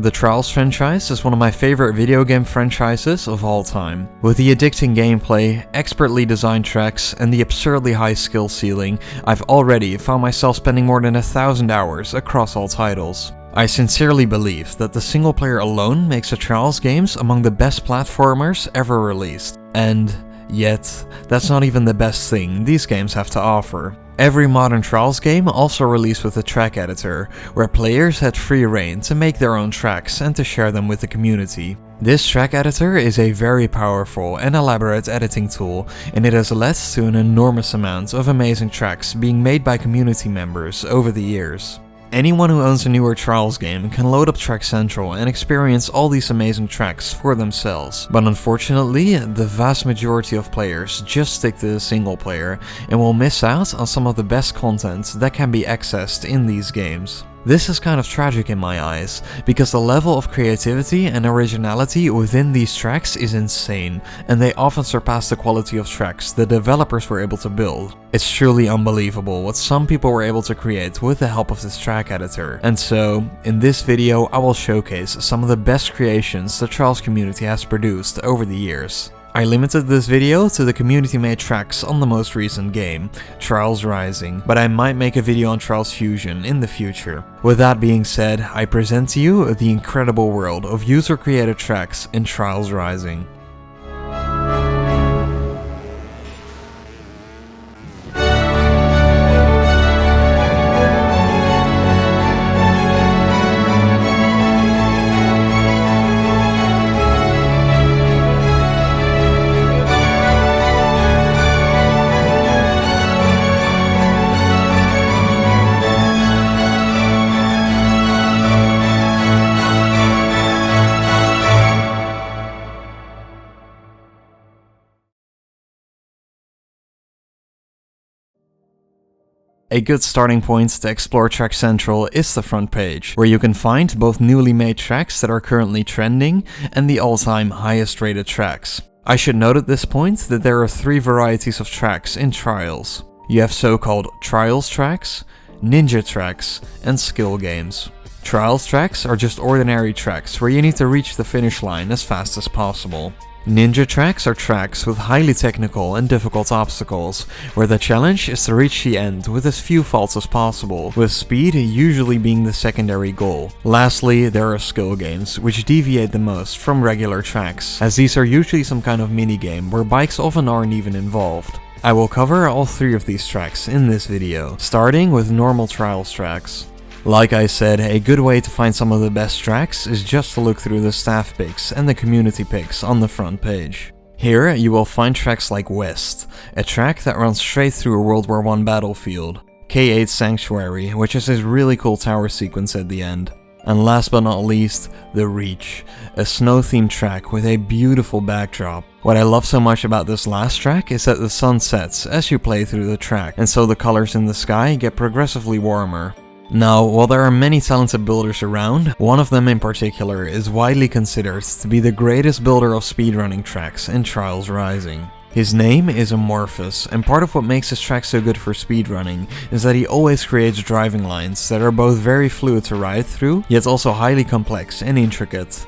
The Trials franchise is one of my favorite video game franchises of all time. With the addicting gameplay, expertly designed tracks, and the absurdly high skill ceiling, I've already found myself spending more than 1,000 hours across all titles. I sincerely believe that the single player alone makes the Trials games among the best platformers ever released. And yet, that's not even the best thing these games have to offer. Every modern Trials game also released with a track editor, where players had free reign to make their own tracks and to share them with the community. This track editor is a very powerful and elaborate editing tool, and it has led to an enormous amount of amazing tracks being made by community members over the years. Anyone who owns a newer Trials game can load up Track Central and experience all these amazing tracks for themselves, but unfortunately, the vast majority of players just stick to the single player and will miss out on some of the best content that can be accessed in these games. This is kind of tragic in my eyes, because the level of creativity and originality within these tracks is insane, and they often surpass the quality of tracks the developers were able to build. It's truly unbelievable what some people were able to create with the help of this track editor. And so, in this video I will showcase some of the best creations the Trials community has produced over the years. I limited this video to the community-made tracks on the most recent game, Trials Rising, but I might make a video on Trials Fusion in the future. With that being said, I present to you the incredible world of user-created tracks in Trials Rising. A good starting point to explore Track Central is the front page, where you can find both newly made tracks that are currently trending and the all-time highest rated tracks. I should note at this point that there are 3 varieties of tracks in Trials. You have so-called Trials tracks, Ninja tracks, and skill games. Trials tracks are just ordinary tracks where you need to reach the finish line as fast as possible. Ninja tracks are tracks with highly technical and difficult obstacles, where the challenge is to reach the end with as few faults as possible, with speed usually being the secondary goal. Lastly, there are skill games, which deviate the most from regular tracks, as these are usually some kind of minigame where bikes often aren't even involved. I will cover all 3 of these tracks in this video, starting with normal Trials tracks. Like I said, a good way to find some of the best tracks is just to look through the staff picks and the community picks on the front page. Here you will find tracks like West, a track that runs straight through a World War I battlefield, K8 Sanctuary, which is this really cool tower sequence at the end, and last but not least, The Reach, a snow-themed track with a beautiful backdrop. What I love so much about this last track is that the sun sets as you play through the track, and so the colors in the sky get progressively warmer. Now, while there are many talented builders around, one of them in particular is widely considered to be the greatest builder of speedrunning tracks in Trials Rising. His name is Amorphous, and part of what makes his track so good for speedrunning is that he always creates driving lines that are both very fluid to ride through, yet also highly complex and intricate.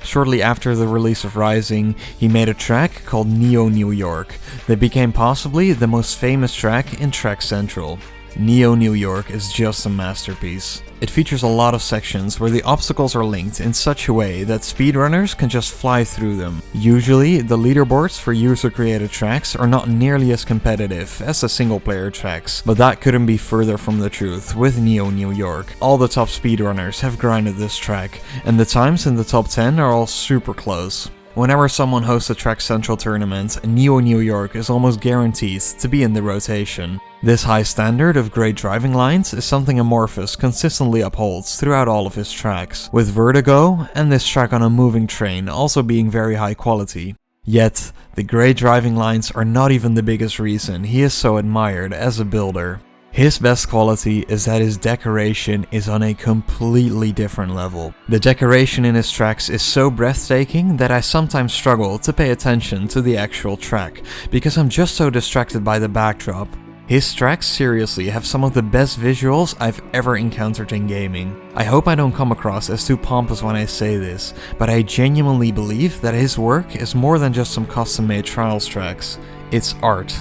Shortly after the release of Rising, he made a track called Neo New York that became possibly the most famous track in Track Central. Neo New York is just a masterpiece. It features a lot of sections where the obstacles are linked in such a way that speedrunners can just fly through them. Usually, the leaderboards for user-created tracks are not nearly as competitive as the single-player tracks, but that couldn't be further from the truth with Neo New York. All the top speedrunners have grinded this track, and the times in the top 10 are all super close. Whenever someone hosts a Track Central tournament, Neo New York is almost guaranteed to be in the rotation. This high standard of great driving lines is something Amorphous consistently upholds throughout all of his tracks, with Vertigo and this track on a moving train also being very high quality. Yet, the great driving lines are not even the biggest reason he is so admired as a builder. His best quality is that his decoration is on a completely different level. The decoration in his tracks is so breathtaking that I sometimes struggle to pay attention to the actual track, because I'm just so distracted by the backdrop. His tracks seriously have some of the best visuals I've ever encountered in gaming. I hope I don't come across as too pompous when I say this, but I genuinely believe that his work is more than just some custom-made Trials tracks. It's art.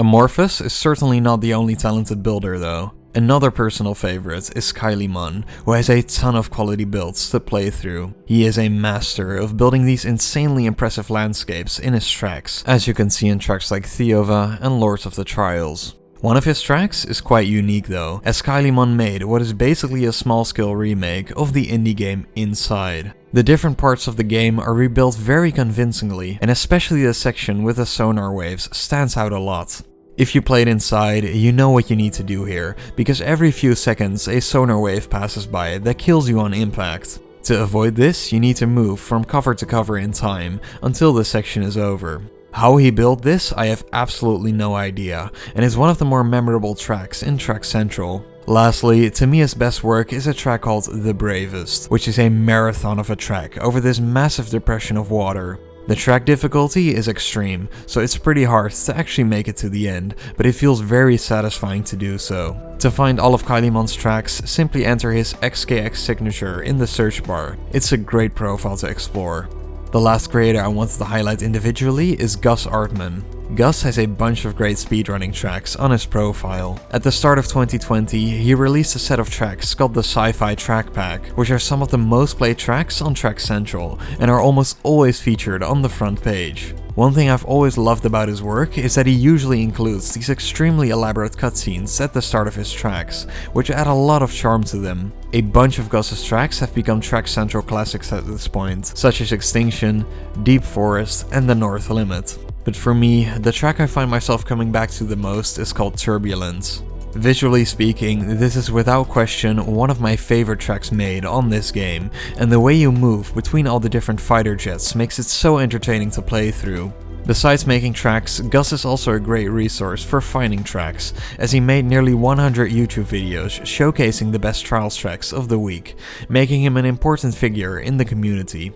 Amorphous is certainly not the only talented builder though. Another personal favorite is Kylie, who has a ton of quality builds to play through. He is a master of building these insanely impressive landscapes in his tracks, as you can see in tracks like Theova and Lords of the Trials. One of his tracks is quite unique though, as Kylie made what is basically a small-scale remake of the indie game Inside. The different parts of the game are rebuilt very convincingly, and especially the section with the sonar waves stands out a lot. If you played Inside, you know what you need to do here, because every few seconds a sonar wave passes by that kills you on impact. To avoid this, you need to move from cover to cover in time until the section is over. How he built this, I have absolutely no idea, and is one of the more memorable tracks in Track Central. Lastly, to me his best work is a track called The Bravest, which is a marathon of a track over this massive depression of water. The track difficulty is extreme, so it's pretty hard to actually make it to the end, but it feels very satisfying to do so. To find all of Kylie tracks, simply enter his XKX signature in the search bar. It's a great profile to explore. The last creator I wanted to highlight individually is Gus Artman. Gus has a bunch of great speedrunning tracks on his profile. At the start of 2020, he released a set of tracks called the Sci-Fi Track Pack, which are some of the most played tracks on Track Central, and are almost always featured on the front page. One thing I've always loved about his work is that he usually includes these extremely elaborate cutscenes at the start of his tracks, which add a lot of charm to them. A bunch of Gus's tracks have become Track Central classics at this point, such as Extinction, Deep Forest, and The North Limit. But for me, the track I find myself coming back to the most is called Turbulence. Visually speaking, this is without question one of my favorite tracks made on this game, and the way you move between all the different fighter jets makes it so entertaining to play through. Besides making tracks, Gus is also a great resource for finding tracks, as he made nearly 100 YouTube videos showcasing the best Trials tracks of the week, making him an important figure in the community.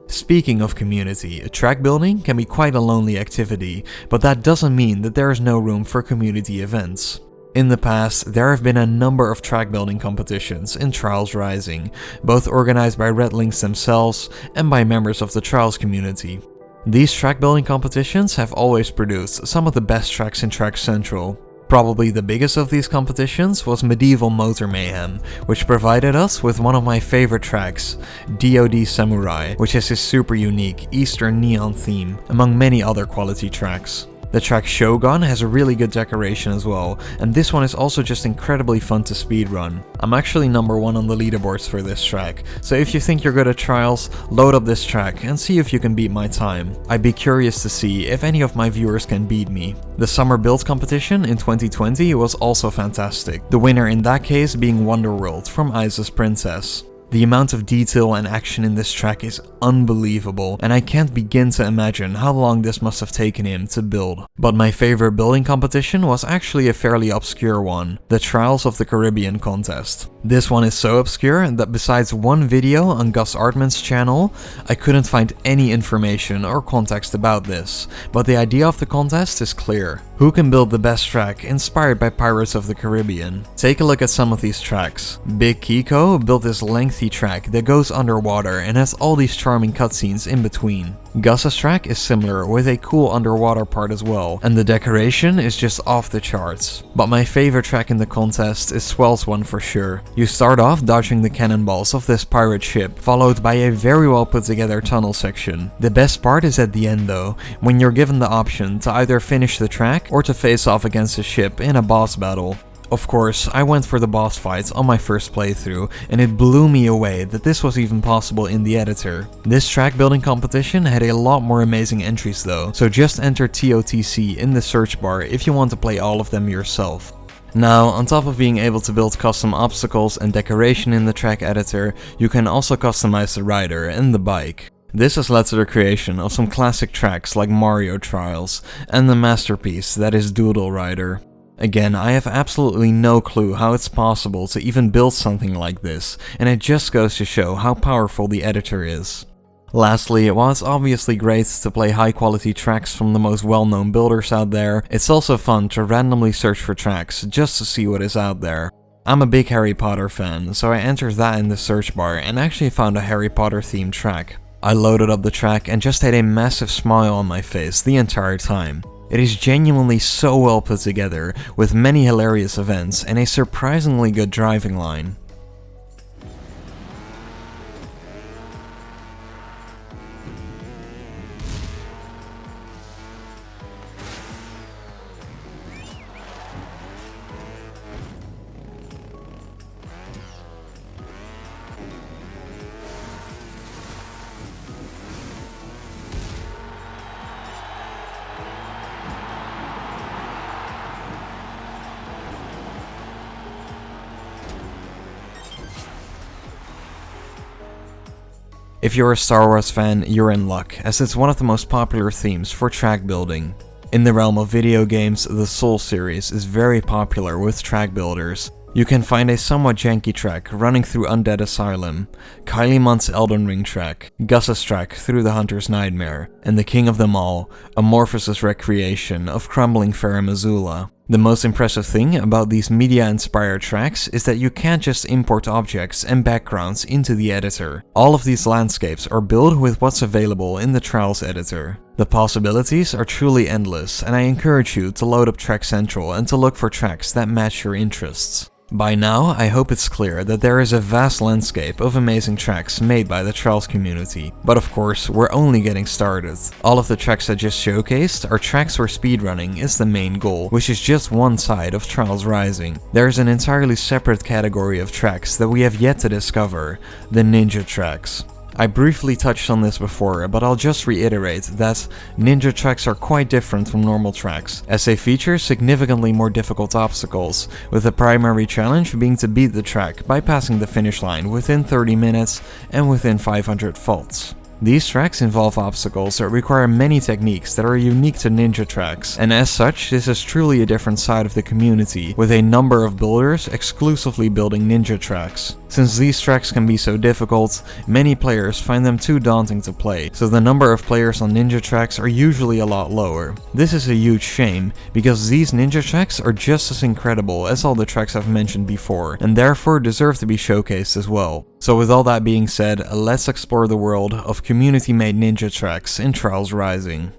Speaking of community, track building can be quite a lonely activity, but that doesn't mean that there is no room for community events. In the past, there have been a number of track building competitions in Trials Rising, both organized by Red Links themselves and by members of the Trials community. These track building competitions have always produced some of the best tracks in Track Central. Probably the biggest of these competitions was Medieval Motor Mayhem, which provided us with one of my favorite tracks, DoD Samurai, which has his super unique Eastern neon theme, among many other quality tracks. The track Shogun has a really good decoration as well, and this one is also just incredibly fun to speedrun. I'm actually number 1 on the leaderboards for this track, so if you think you're good at Trials, load up this track and see if you can beat my time. I'd be curious to see if any of my viewers can beat me. The Summer Build competition in 2020 was also fantastic, the winner in that case being Wonderworld from Isis Princess. The amount of detail and action in this track is unbelievable, and I can't begin to imagine how long this must have taken him to build. But my favorite building competition was actually a fairly obscure one, the Trials of the Caribbean contest. This one is so obscure that besides one video on Gus Artman's channel, I couldn't find any information or context about this, but the idea of the contest is clear. Who can build the best track inspired by Pirates of the Caribbean? Take a look at some of these tracks. Big Kiko built this lengthy track that goes underwater and has all these charming cutscenes in between. Gus's track is similar with a cool underwater part as well, and the decoration is just off the charts. But my favorite track in the contest is Swell's one for sure. You start off dodging the cannonballs of this pirate ship, followed by a very well put together tunnel section. The best part is at the end though, when you're given the option to either finish the track or to face off against a ship in a boss battle. Of course, I went for the boss fights on my first playthrough, and it blew me away that this was even possible in the editor. This track building competition had a lot more amazing entries though, so just enter TOTC in the search bar if you want to play all of them yourself. Now, on top of being able to build custom obstacles and decoration in the track editor, you can also customize the rider and the bike. This has led to the creation of some classic tracks like Mario Trials, and the masterpiece that is Doodle Rider. Again, I have absolutely no clue how it's possible to even build something like this, and it just goes to show how powerful the editor is. Lastly, while it's obviously great to play high quality tracks from the most well-known builders out there, it's also fun to randomly search for tracks just to see what is out there. I'm a big Harry Potter fan, so I entered that in the search bar and actually found a Harry Potter themed track. I loaded up the track and just had a massive smile on my face the entire time. It is genuinely so well put together, with many hilarious events and a surprisingly good driving line. If you're a Star Wars fan, you're in luck, as it's one of the most popular themes for track building. In the realm of video games, the Soul series is very popular with track builders. You can find a somewhat janky track running through Undead Asylum, Kylie Munt's Elden Ring track, Gus's track through The Hunter's Nightmare, and the king of them all, Amorphous' recreation of Crumbling Farum Azula. The most impressive thing about these media-inspired tracks is that you can't just import objects and backgrounds into the editor. All of these landscapes are built with what's available in the Trials editor. The possibilities are truly endless, and I encourage you to load up Track Central and to look for tracks that match your interests. By now, I hope it's clear that there is a vast landscape of amazing tracks made by the Trials community, but of course, we're only getting started. All of the tracks I just showcased are tracks where speedrunning is the main goal, which is just one side of Trials Rising. There is an entirely separate category of tracks that we have yet to discover, the ninja tracks. I briefly touched on this before, but I'll just reiterate that ninja tracks are quite different from normal tracks, as they feature significantly more difficult obstacles, with the primary challenge being to beat the track by passing the finish line within 30 minutes and within 500 faults. These tracks involve obstacles that require many techniques that are unique to ninja tracks, and as such, this is truly a different side of the community, with a number of builders exclusively building ninja tracks. Since these tracks can be so difficult, many players find them too daunting to play, so the number of players on ninja tracks are usually a lot lower. This is a huge shame, because these ninja tracks are just as incredible as all the tracks I've mentioned before, and therefore deserve to be showcased as well. So with all that being said, let's explore the world of community-made ninja tracks in Trials Rising.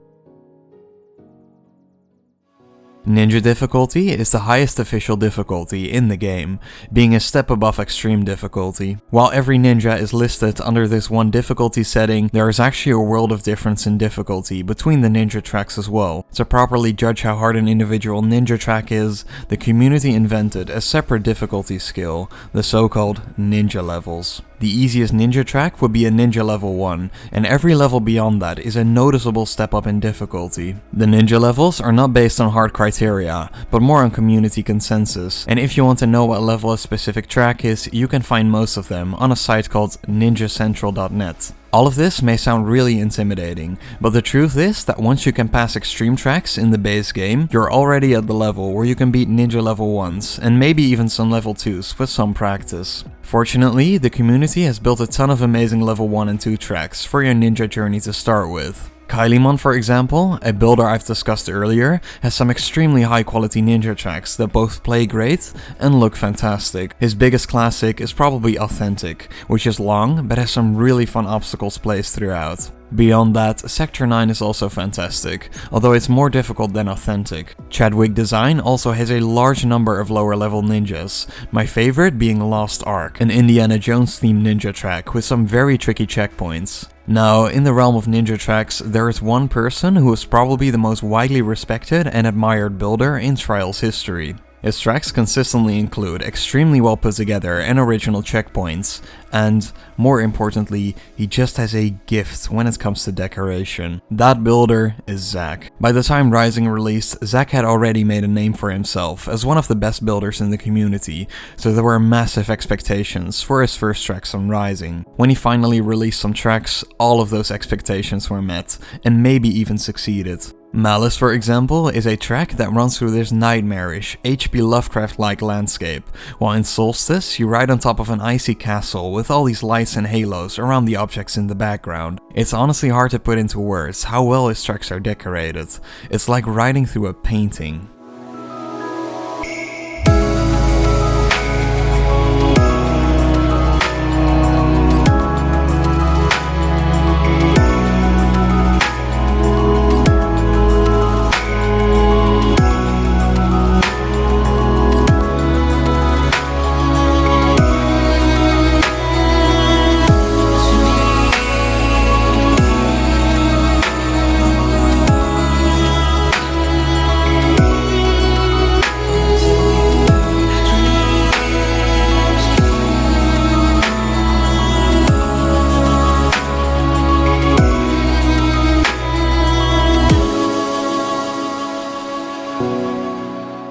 Ninja difficulty is the highest official difficulty in the game, being a step above extreme difficulty. While every ninja is listed under this one difficulty setting, there is actually a world of difference in difficulty between the ninja tracks as well. To properly judge how hard an individual ninja track is, the community invented a separate difficulty skill, the so-called ninja levels. The easiest ninja track would be a ninja level 1, and every level beyond that is a noticeable step up in difficulty. The ninja levels are not based on hard criteria criteria, but more on community consensus. And if you want to know what level a specific track is, you can find most of them on a site called ninjacentral.net. All of this may sound really intimidating, but the truth is that once you can pass extreme tracks in the base game, you're already at the level where you can beat ninja level 1s, and maybe even some level 2s with some practice. Fortunately, the community has built a ton of amazing level 1 and 2 tracks for your ninja journey to start with. Kailimon, for example, a builder I've discussed earlier, has some extremely high quality ninja tracks that both play great and look fantastic. His biggest classic is probably Authentic, which is long but has some really fun obstacles placed throughout. Beyond that, Sector 9 is also fantastic, although it's more difficult than Authentic. Chadwick Design also has a large number of lower level ninjas, my favorite being Lost Ark, an Indiana Jones themed ninja track with some very tricky checkpoints. Now, in the realm of ninja tracks, there is one person who is probably the most widely respected and admired builder in Trials history. His tracks consistently include extremely well put together and original checkpoints, and, more importantly, he just has a gift when it comes to decoration. That builder is Zach. By the time Rising released, Zach had already made a name for himself as one of the best builders in the community, so there were massive expectations for his first tracks on Rising. When he finally released some tracks, all of those expectations were met, and maybe even succeeded. Malice, for example, is a track that runs through this nightmarish, H.P. Lovecraft-like landscape, while in Solstice you ride on top of an icy castle with all these lights and halos around the objects in the background. It's honestly hard to put into words how well his tracks are decorated. It's like riding through a painting.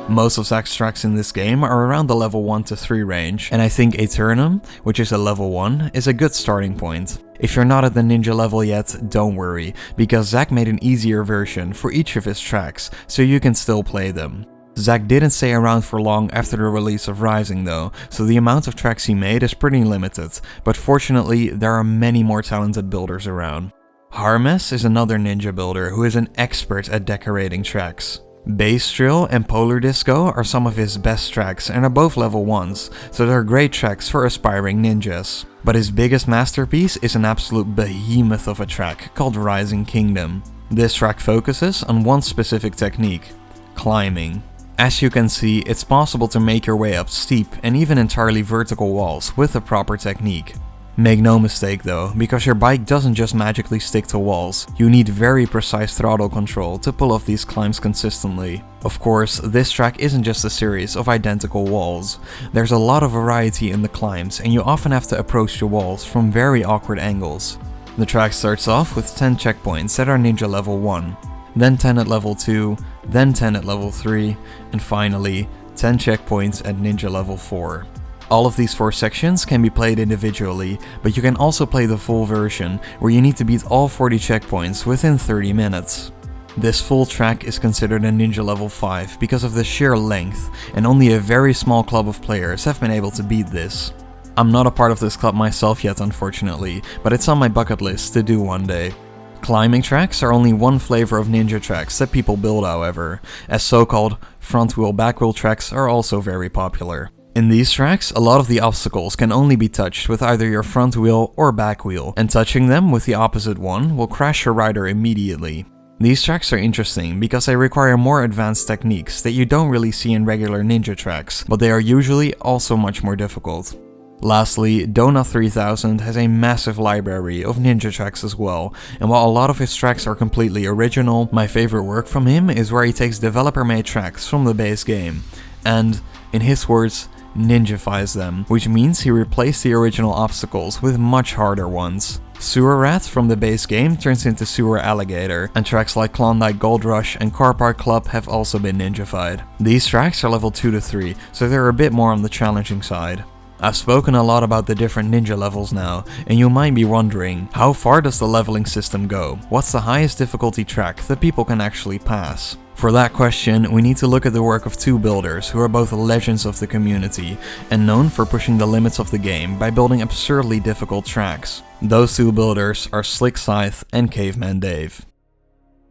Most of Zach's tracks in this game are around the level 1 to 3 range, and I think Aeternum, which is a level 1, is a good starting point. If you're not at the ninja level yet, don't worry, because Zach made an easier version for each of his tracks, so you can still play them. Zach didn't stay around for long after the release of Rising though, so the amount of tracks he made is pretty limited, but fortunately there are many more talented builders around. Harmes is another ninja builder who is an expert at decorating tracks. Bass Drill and Polar Disco are some of his best tracks and are both level 1s, so they're great tracks for aspiring ninjas. But his biggest masterpiece is an absolute behemoth of a track called Rising Kingdom. This track focuses on one specific technique: climbing. As you can see, it's possible to make your way up steep and even entirely vertical walls with the proper technique. Make no mistake though, because your bike doesn't just magically stick to walls, you need very precise throttle control to pull off these climbs consistently. Of course, this track isn't just a series of identical walls. There's a lot of variety in the climbs and you often have to approach the walls from very awkward angles. The track starts off with 10 checkpoints that are ninja level 1, then 10 at level 2, then 10 at level 3, and finally 10 checkpoints at ninja level 4. All of these 4 sections can be played individually, but you can also play the full version, where you need to beat all 40 checkpoints within 30 minutes. This full track is considered a ninja level 5 because of the sheer length, and only a very small club of players have been able to beat this. I'm not a part of this club myself yet unfortunately, but it's on my bucket list to do one day. Climbing tracks are only one flavor of ninja tracks that people build however, as so-called front wheel back wheel tracks are also very popular. In these tracks, a lot of the obstacles can only be touched with either your front wheel or back wheel, and touching them with the opposite one will crash your rider immediately. These tracks are interesting because they require more advanced techniques that you don't really see in regular ninja tracks, but they are usually also much more difficult. Lastly, Donut 3000 has a massive library of ninja tracks as well, and while a lot of his tracks are completely original, my favorite work from him is where he takes developer-made tracks from the base game, and, in his words, ninjifies them, which means he replaced the original obstacles with much harder ones. Sewer Rat from the base game turns into Sewer Alligator, and tracks like Klondike Gold Rush and Car Park Club have also been ninjafied. These tracks are level 2 to 3, so they're a bit more on the challenging side. I've spoken a lot about the different ninja levels now, and you might be wondering, how far does the leveling system go? What's the highest difficulty track that people can actually pass? For that question, we need to look at the work of two builders who are both legends of the community, and known for pushing the limits of the game by building absurdly difficult tracks. Those two builders are Slick Scythe and Caveman Dave.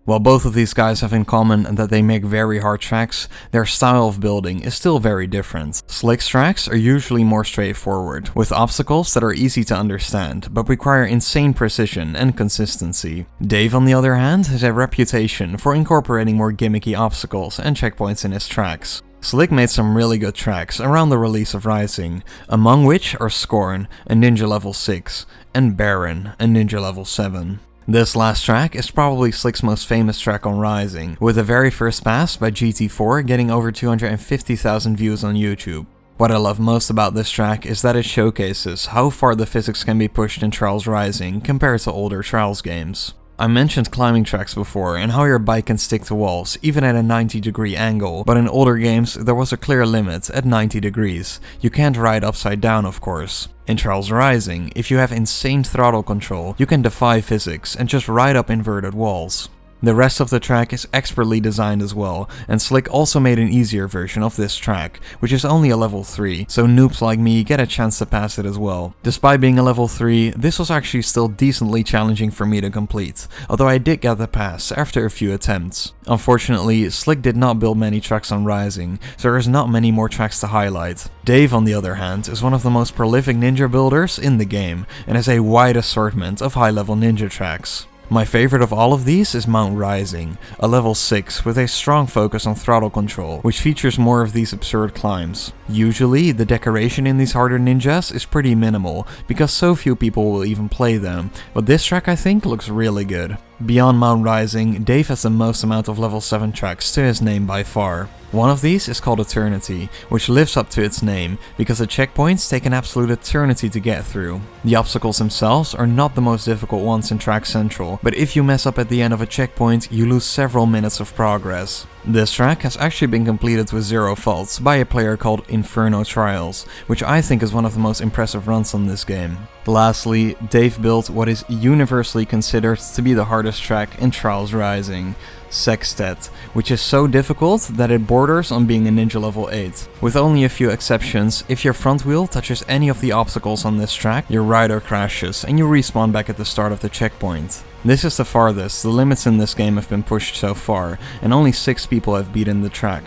While both of these guys have in common that they make very hard tracks, their style of building is still very different. Slick's tracks are usually more straightforward, with obstacles that are easy to understand, but require insane precision and consistency. Dave, on the other hand, has a reputation for incorporating more gimmicky obstacles and checkpoints in his tracks. Slick made some really good tracks around the release of Rising, among which are Scorn, a Ninja level 6, and Baron, a Ninja level 7. This last track is probably Slick's most famous track on Rising, with the very first pass by GT4 getting over 250,000 views on YouTube. What I love most about this track is that it showcases how far the physics can be pushed in Trials Rising compared to older Trials games. I mentioned climbing tracks before and how your bike can stick to walls even at a 90-degree angle, but in older games there was a clear limit at 90 degrees. You can't ride upside down, of course. In Trials Rising, if you have insane throttle control, you can defy physics and just ride up inverted walls. The rest of the track is expertly designed as well, and Slick also made an easier version of this track, which is only a level 3, so noobs like me get a chance to pass it as well. Despite being a level 3, this was actually still decently challenging for me to complete, although I did get the pass after a few attempts. Unfortunately, Slick did not build many tracks on Rising, so there's not many more tracks to highlight. Dave, on the other hand, is one of the most prolific ninja builders in the game, and has a wide assortment of high-level ninja tracks. My favorite of all of these is Mount Rising, a level 6 with a strong focus on throttle control, which features more of these absurd climbs. Usually, the decoration in these harder ninjas is pretty minimal, because so few people will even play them, but this track I think looks really good. Beyond Mount Rising, Dave has the most amount of level 7 tracks to his name by far. One of these is called Eternity, which lives up to its name, because the checkpoints take an absolute eternity to get through. The obstacles themselves are not the most difficult ones in Track Central, but if you mess up at the end of a checkpoint, you lose several minutes of progress. This track has actually been completed with 0 faults by a player called Inferno Trials, which I think is one of the most impressive runs on this game. Lastly, Dave built what is universally considered to be the hardest track in Trials Rising, Sextet, which is so difficult that it borders on being a Ninja level 8. With only a few exceptions, if your front wheel touches any of the obstacles on this track, your rider crashes and you respawn back at the start of the checkpoint. This is the farthest the limits in this game have been pushed so far, and only 6 people have beaten the track.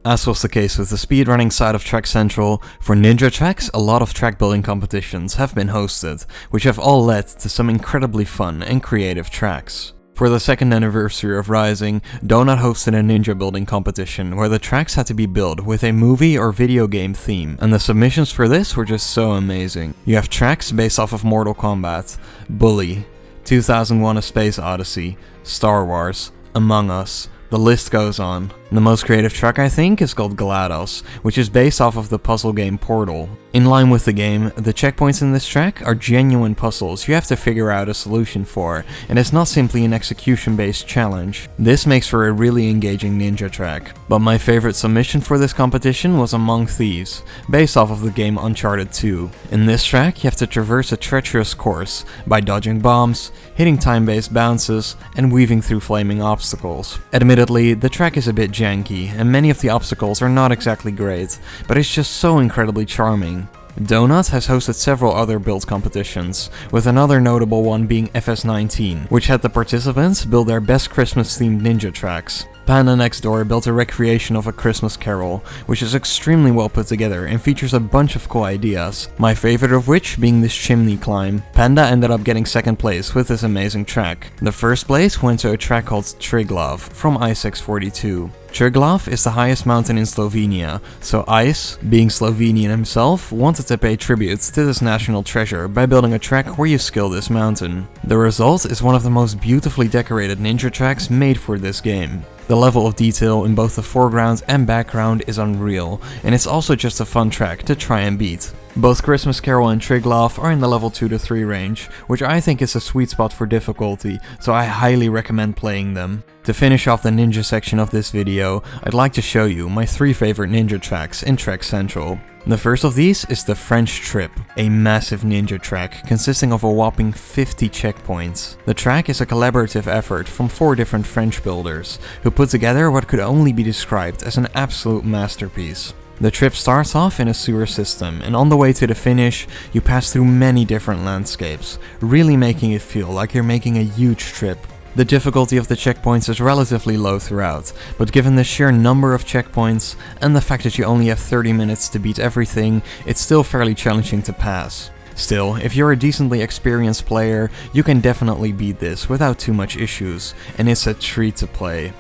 As was the case with the speedrunning side of Track Central, for ninja tracks a lot of track building competitions have been hosted, which have all led to some incredibly fun and creative tracks. For the 2nd anniversary of Rising, Donut hosted a ninja building competition where the tracks had to be built with a movie or video game theme, and the submissions for this were just so amazing. You have tracks based off of Mortal Kombat, Bully, 2001: A Space Odyssey, Star Wars, Among Us, the list goes on. The most creative track I think is called GLaDOS, which is based off of the puzzle game Portal. In line with the game, the checkpoints in this track are genuine puzzles you have to figure out a solution for, and it's not simply an execution-based challenge. This makes for a really engaging ninja track. But my favorite submission for this competition was Among Thieves, based off of the game Uncharted 2. In this track, you have to traverse a treacherous course by dodging bombs, hitting time-based bounces, and weaving through flaming obstacles. Admittedly, the track is a bit janky, and many of the obstacles are not exactly great, but it's just so incredibly charming. Donut has hosted several other build competitions, with another notable one being FS19, which had the participants build their best Christmas-themed ninja tracks. Panda Next Door built a recreation of A Christmas Carol, which is extremely well put together and features a bunch of cool ideas, my favorite of which being this chimney climb. Panda ended up getting 2nd place with this amazing track. The 1st place went to a track called Triglav from Ice-X42. Triglav is the highest mountain in Slovenia, so Ice, being Slovenian himself, wanted to pay tribute to this national treasure by building a track where you scale this mountain. The result is one of the most beautifully decorated ninja tracks made for this game. The level of detail in both the foreground and background is unreal, and it's also just a fun track to try and beat. Both Christmas Carol and Triglav are in the level 2 to 3 range, which I think is a sweet spot for difficulty, so I highly recommend playing them. To finish off the ninja section of this video, I'd like to show you my 3 favorite ninja tracks in Track Central. The first of these is the French Trip, a massive ninja track consisting of a whopping 50 checkpoints. The track is a collaborative effort from 4 different French builders, who put together what could only be described as an absolute masterpiece. The trip starts off in a sewer system, and on the way to the finish, you pass through many different landscapes, really making it feel like you're making a huge trip. The difficulty of the checkpoints is relatively low throughout, but given the sheer number of checkpoints, and the fact that you only have 30 minutes to beat everything, it's still fairly challenging to pass. Still, if you're a decently experienced player, you can definitely beat this without too much issues, and it's a treat to play.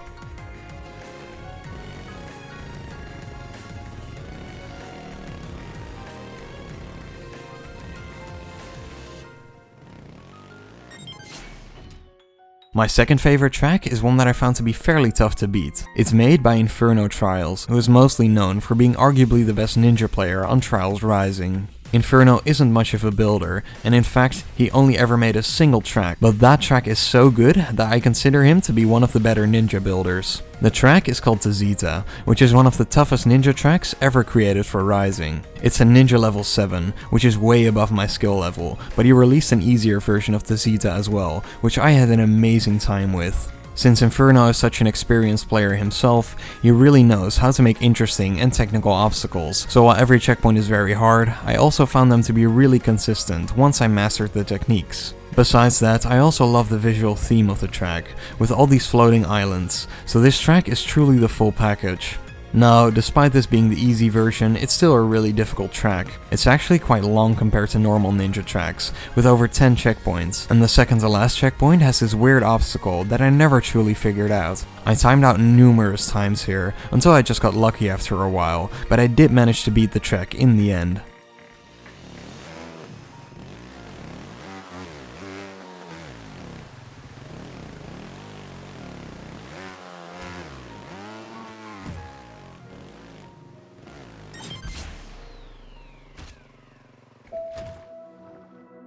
My second favorite track is one that I found to be fairly tough to beat. It's made by Inferno Trials, who is mostly known for being arguably the best ninja player on Trials Rising. Inferno isn't much of a builder, and in fact, he only ever made a single track, but that track is so good that I consider him to be one of the better ninja builders. The track is called didnt, which is one of the toughest ninja tracks ever created for Rising. It's a ninja level 7, which is way above my skill level, but he released an easier version of didnt as well, which I had an amazing time with. Since Inferno is such an experienced player himself, he really knows how to make interesting and technical obstacles, so while every checkpoint is very hard, I also found them to be really consistent once I mastered the techniques. Besides that, I also love the visual theme of the track, with all these floating islands, so this track is truly the full package. Now, despite this being the easy version, it's still a really difficult track. It's actually quite long compared to normal ninja tracks, with over 10 checkpoints, and the second to last checkpoint has this weird obstacle that I never truly figured out. I timed out numerous times here, until I just got lucky after a while, but I did manage to beat the track in the end.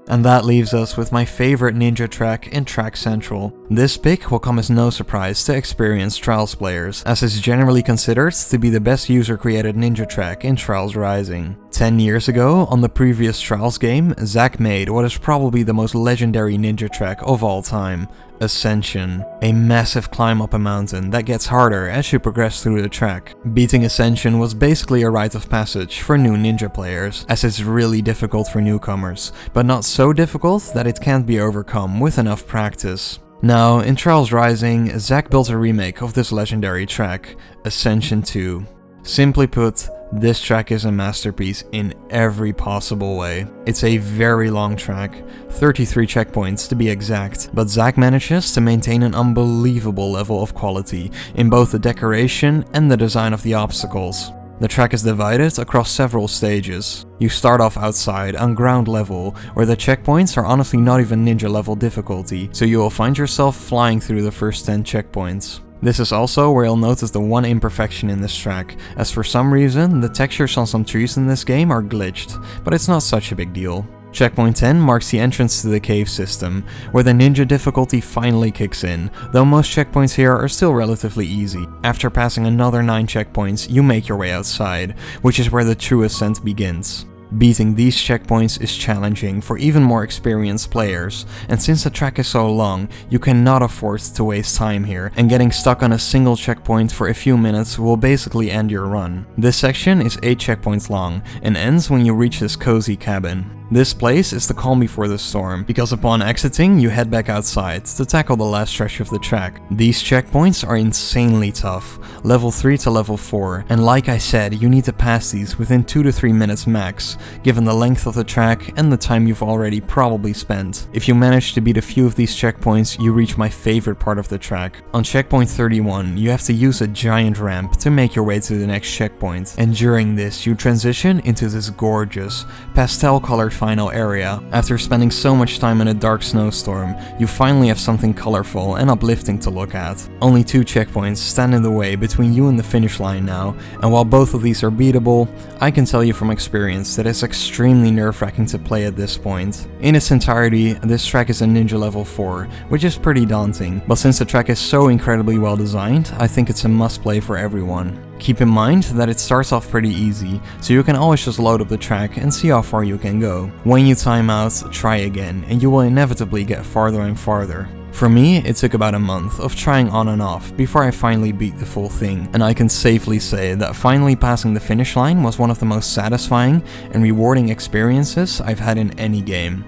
And that leaves us with my favorite ninja track in Track Central. This pick will come as no surprise to experienced Trials players, as it's generally considered to be the best user-created ninja track in Trials Rising. 10 years ago, on the previous Trials game, Zach made what is probably the most legendary ninja track of all time, Ascension, a massive climb up a mountain that gets harder as you progress through the track. Beating Ascension was basically a rite of passage for new ninja players, as it's really difficult for newcomers, but not so difficult that it can't be overcome with enough practice. Now, in Trials Rising, Zach built a remake of this legendary track, Ascension 2. Simply put, this track is a masterpiece in every possible way. It's a very long track, 33 checkpoints to be exact, but Zach manages to maintain an unbelievable level of quality in both the decoration and the design of the obstacles. The track is divided across several stages. You start off outside on ground level, where the checkpoints are honestly not even ninja level difficulty, so you will find yourself flying through the first 10 checkpoints. This is also where you'll notice the one imperfection in this track, as for some reason the textures on some trees in this game are glitched, but it's not such a big deal. Checkpoint 10 marks the entrance to the cave system, where the ninja difficulty finally kicks in, though most checkpoints here are still relatively easy. After passing another 9 checkpoints, you make your way outside, which is where the true ascent begins. Beating these checkpoints is challenging for even more experienced players, and since the track is so long, you cannot afford to waste time here, and getting stuck on a single checkpoint for a few minutes will basically end your run. This section is 8 checkpoints long, and ends when you reach this cozy cabin. This place is the calm before the storm, because upon exiting, you head back outside to tackle the last stretch of the track. These checkpoints are insanely tough, level 3 to level 4, and like I said, you need to pass these within 2 to 3 minutes max, given the length of the track and the time you've already probably spent. If you manage to beat a few of these checkpoints, you reach my favorite part of the track. On checkpoint 31, you have to use a giant ramp to make your way to the next checkpoint, and during this, you transition into this gorgeous, pastel-colored final area. After spending so much time in a dark snowstorm, you finally have something colorful and uplifting to look at. Only 2 checkpoints stand in the way between you and the finish line now, and while both of these are beatable, I can tell you from experience that it's extremely nerve-wracking to play at this point. In its entirety, this track is a Ninja level 4, which is pretty daunting, but since the track is so incredibly well designed, I think it's a must-play for everyone. Keep in mind that it starts off pretty easy, so you can always just load up the track and see how far you can go. When you time out, try again, and you will inevitably get farther and farther. For me, it took about a month of trying on and off before I finally beat the full thing, and I can safely say that finally passing the finish line was one of the most satisfying and rewarding experiences I've had in any game.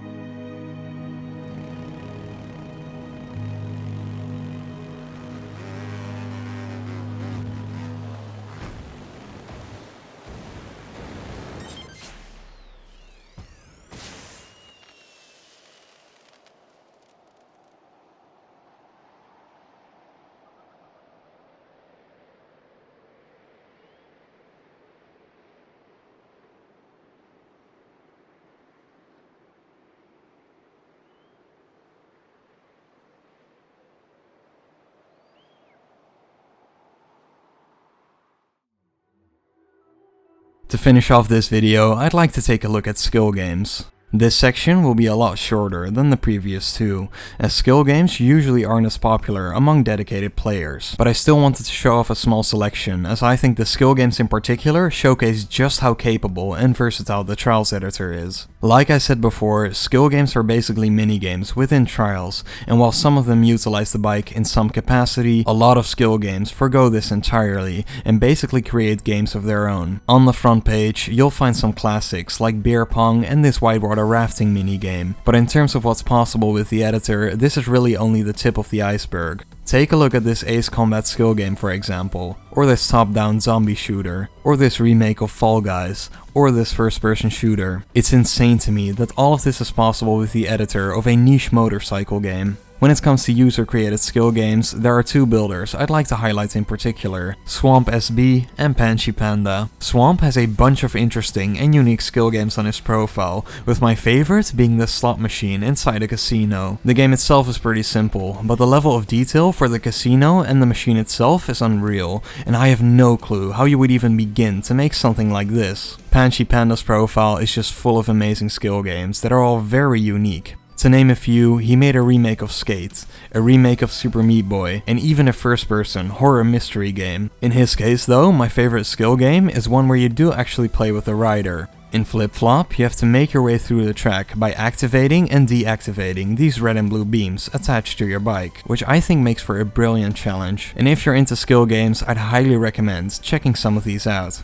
To finish off this video, I'd like to take a look at skill games. This section will be a lot shorter than the previous two, as skill games usually aren't as popular among dedicated players. But I still wanted to show off a small selection, as I think the skill games in particular showcase just how capable and versatile the Trials editor is. Like I said before, skill games are basically mini-games within Trials, and while some of them utilize the bike in some capacity, a lot of skill games forgo this entirely and basically create games of their own. On the front page, you'll find some classics like beer pong and this whitewater rafting minigame, but in terms of what's possible with the editor, this is really only the tip of the iceberg. Take a look at this Ace Combat skill game for example, or this top-down zombie shooter, or this remake of Fall Guys, or this first-person shooter. It's insane to me that all of this is possible with the editor of a niche motorcycle game. When it comes to user-created skill games, there are 2 builders I'd like to highlight in particular, Swamp SB and Panchi Panda. Swamp has a bunch of interesting and unique skill games on his profile, with my favorite being the slot machine inside a casino. The game itself is pretty simple, but the level of detail for the casino and the machine itself is unreal, and I have no clue how you would even begin to make something like this. Panchi Panda's profile is just full of amazing skill games that are all very unique. To name a few, he made a remake of Skate, a remake of Super Meat Boy, and even a first-person horror mystery game. In his case though, my favorite skill game is one where you do actually play with a rider. In Flip Flop, you have to make your way through the track by activating and deactivating these red and blue beams attached to your bike, which I think makes for a brilliant challenge. And if you're into skill games, I'd highly recommend checking some of these out.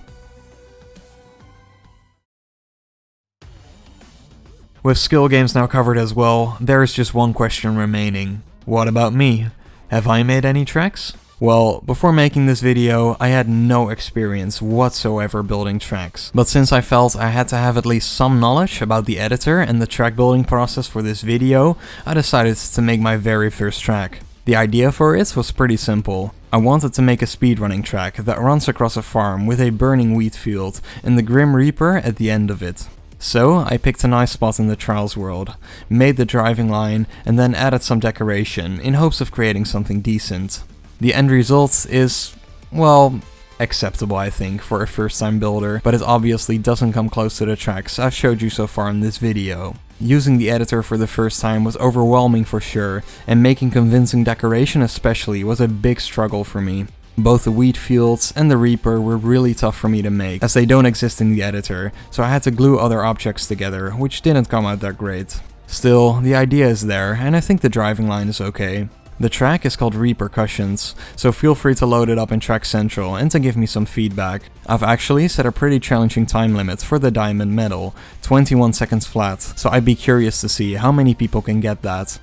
With skill games now covered as well, there is just one question remaining. What about me? Have I made any tracks? Well, before making this video, I had no experience whatsoever building tracks. But since I felt I had to have at least some knowledge about the editor and the track building process for this video, I decided to make my very first track. The idea for it was pretty simple. I wanted to make a speedrunning track that runs across a farm with a burning wheat field and the Grim Reaper at the end of it. So I picked a nice spot in the Trials world, made the driving line, and then added some decoration in hopes of creating something decent. The end result is, well, acceptable I think for a first time builder, but it obviously doesn't come close to the tracks I've showed you so far in this video. Using the editor for the first time was overwhelming for sure, and making convincing decoration especially was a big struggle for me. Both the wheat fields and the Reaper were really tough for me to make, as they don't exist in the editor, so I had to glue other objects together, which didn't come out that great. Still, the idea is there, and I think the driving line is okay. The track is called Repercussions, so feel free to load it up in Track Central and to give me some feedback. I've actually set a pretty challenging time limit for the diamond medal, 21 seconds flat, so I'd be curious to see how many people can get that.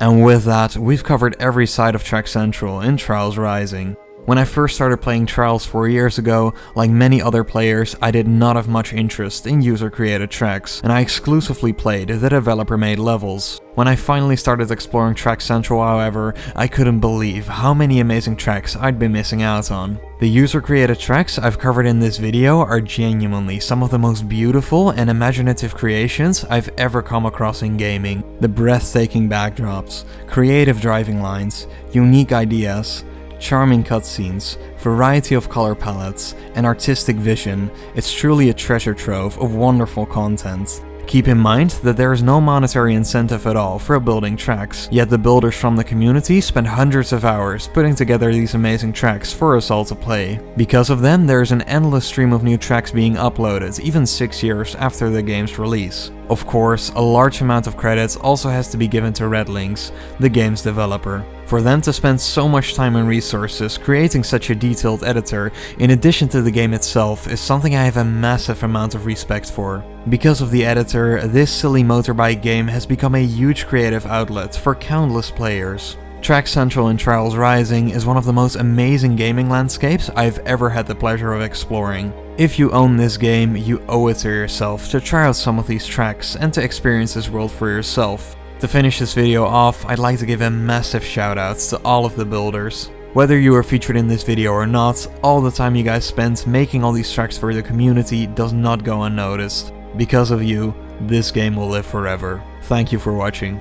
And with that, we've covered every side of Track Central in Trials Rising. When I first started playing Trials 4 years ago, like many other players, I did not have much interest in user-created tracks, and I exclusively played the developer-made levels. When I finally started exploring Track Central, however, I couldn't believe how many amazing tracks I'd been missing out on. The user-created tracks I've covered in this video are genuinely some of the most beautiful and imaginative creations I've ever come across in gaming. The breathtaking backdrops, creative driving lines, unique ideas, charming cutscenes, variety of color palettes, and artistic vision, it's truly a treasure trove of wonderful content. Keep in mind that there is no monetary incentive at all for building tracks, yet the builders from the community spend hundreds of hours putting together these amazing tracks for us all to play. Because of them, there is an endless stream of new tracks being uploaded, even 6 years after the game's release. Of course, a large amount of credits also has to be given to Redlinks, the game's developer. For them to spend so much time and resources creating such a detailed editor, in addition to the game itself, is something I have a massive amount of respect for. Because of the editor, this silly motorbike game has become a huge creative outlet for countless players. Track Central in Trials Rising is one of the most amazing gaming landscapes I've ever had the pleasure of exploring. If you own this game, you owe it to yourself to try out some of these tracks and to experience this world for yourself. To finish this video off, I'd like to give a massive shout out to all of the builders. Whether you are featured in this video or not, all the time you guys spent making all these tracks for the community does not go unnoticed. Because of you, this game will live forever. Thank you for watching.